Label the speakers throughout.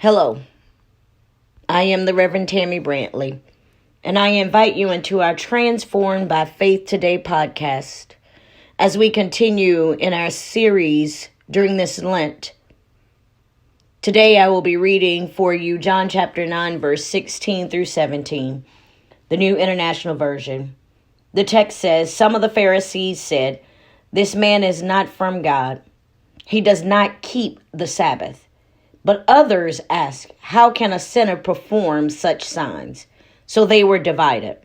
Speaker 1: Hello, I am the Reverend Tammy Brantley, and I invite you into our Transformed by Faith Today podcast as we continue in our series during this Lent. Today I will be reading for you John chapter 9, verse 16 through 17, the New International Version. The text says, "Some of the Pharisees said, 'This man is not from God. He does not keep the Sabbath.' But others asked, 'How can a sinner perform such signs?' So they were divided.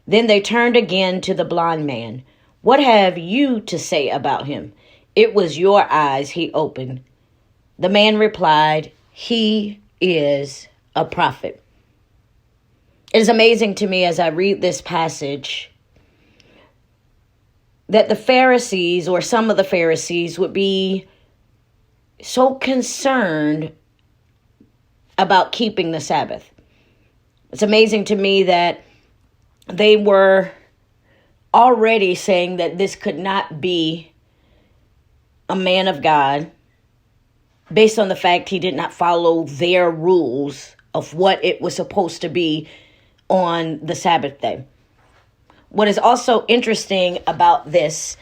Speaker 1: Then they turned again to the blind man. 'What have you to say about him? It was your eyes he opened.' The man replied, 'He is a prophet.'" It is amazing to me as I read this passage that the Pharisees, or some of the Pharisees, would be so concerned about keeping the Sabbath. It's amazing to me that they were already saying that this could not be a man of God based on the fact he did not follow their rules of what it was supposed to be on the Sabbath day. What is also interesting about this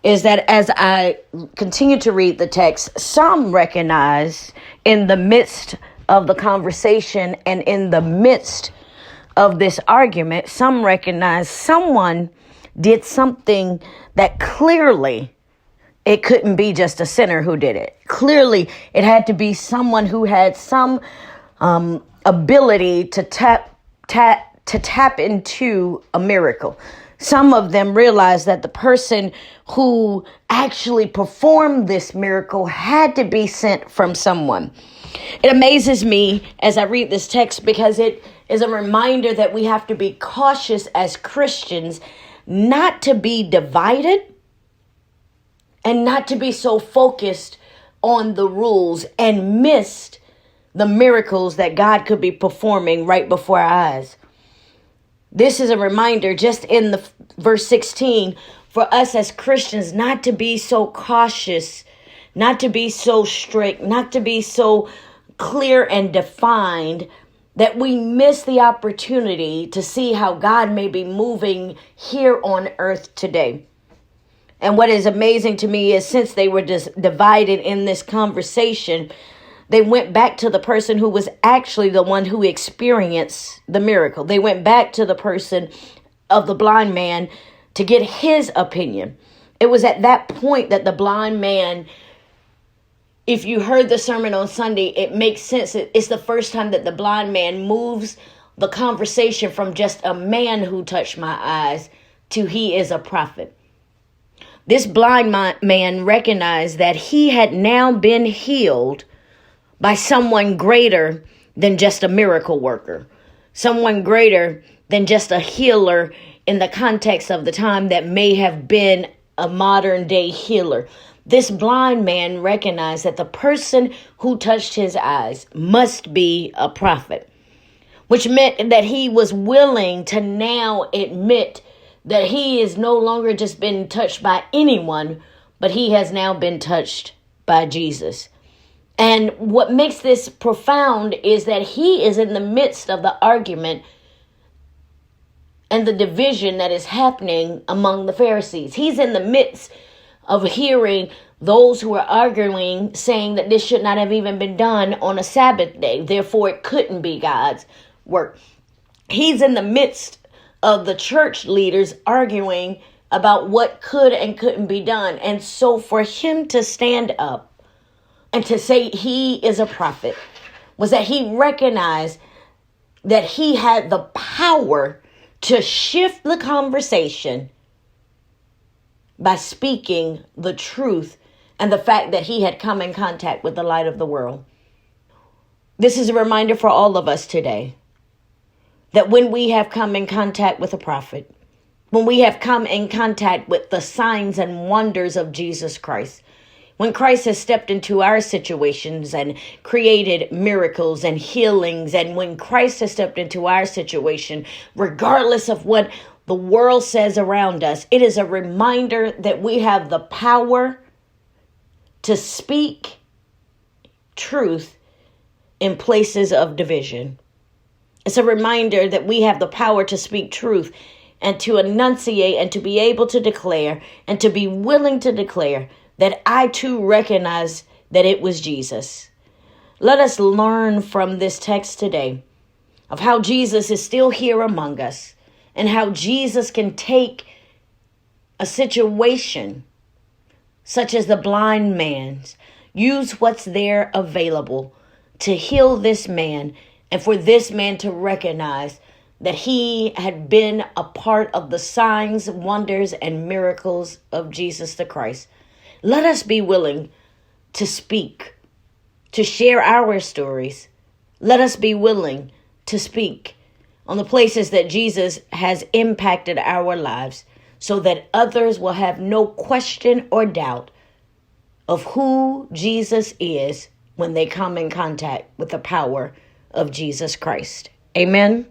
Speaker 1: is that as I continue to read the text, some recognize in the midst of the conversation and in the midst of this argument, some recognize someone did something that clearly it couldn't be just a sinner who did it. Clearly, it had to be someone who had some ability to tap into a miracle. Some of them realized that the person who actually performed this miracle had to be sent from someone. It amazes me as I read this text because it is a reminder that we have to be cautious as Christians not to be divided and not to be so focused on the rules and missed the miracles that God could be performing right before our eyes. This is a reminder just in the verse 16 for us as Christians not to be so cautious, not to be so strict, not to be so clear and defined that we miss the opportunity to see how God may be moving here on earth today. And what is amazing to me is since they were divided in this conversation, they went back to the person who was actually the one who experienced the miracle. They went back to the person of the blind man to get his opinion. It was at that point that the blind man, if you heard the sermon on Sunday, it makes sense. It's the first time that the blind man moves the conversation from just a man who touched my eyes to he is a prophet. This blind man recognized that he had now been healed by someone greater than just a miracle worker, someone greater than just a healer in the context of the time that may have been a modern day healer. This blind man recognized that the person who touched his eyes must be a prophet, which meant that he was willing to now admit that he is no longer just been touched by anyone, but he has now been touched by Jesus. And what makes this profound is that he is in the midst of the argument and the division that is happening among the Pharisees. He's in the midst of hearing those who are arguing, saying that this should not have even been done on a Sabbath day. Therefore, it couldn't be God's work. He's in the midst of the church leaders arguing about what could and couldn't be done. And so for him to stand up and to say he is a prophet was that he recognized that he had the power to shift the conversation by speaking the truth and the fact that he had come in contact with the light of the world. This is a reminder for all of us today that when we have come in contact with a prophet, when we have come in contact with the signs and wonders of Jesus Christ, when Christ has stepped into our situations and created miracles and healings, and when Christ has stepped into our situation, regardless of what the world says around us, it is a reminder that we have the power to speak truth in places of division. It's a reminder that we have the power to speak truth and to enunciate and to be able to declare and to be willing to declare that I too recognize that it was Jesus. Let us learn from this text today of how Jesus is still here among us and how Jesus can take a situation such as the blind man's, use what's there available to heal this man and for this man to recognize that he had been a part of the signs, wonders, and miracles of Jesus the Christ. Let us be willing to speak, to share our stories. Let us be willing to speak on the places that Jesus has impacted our lives so that others will have no question or doubt of who Jesus is when they come in contact with the power of Jesus Christ. Amen.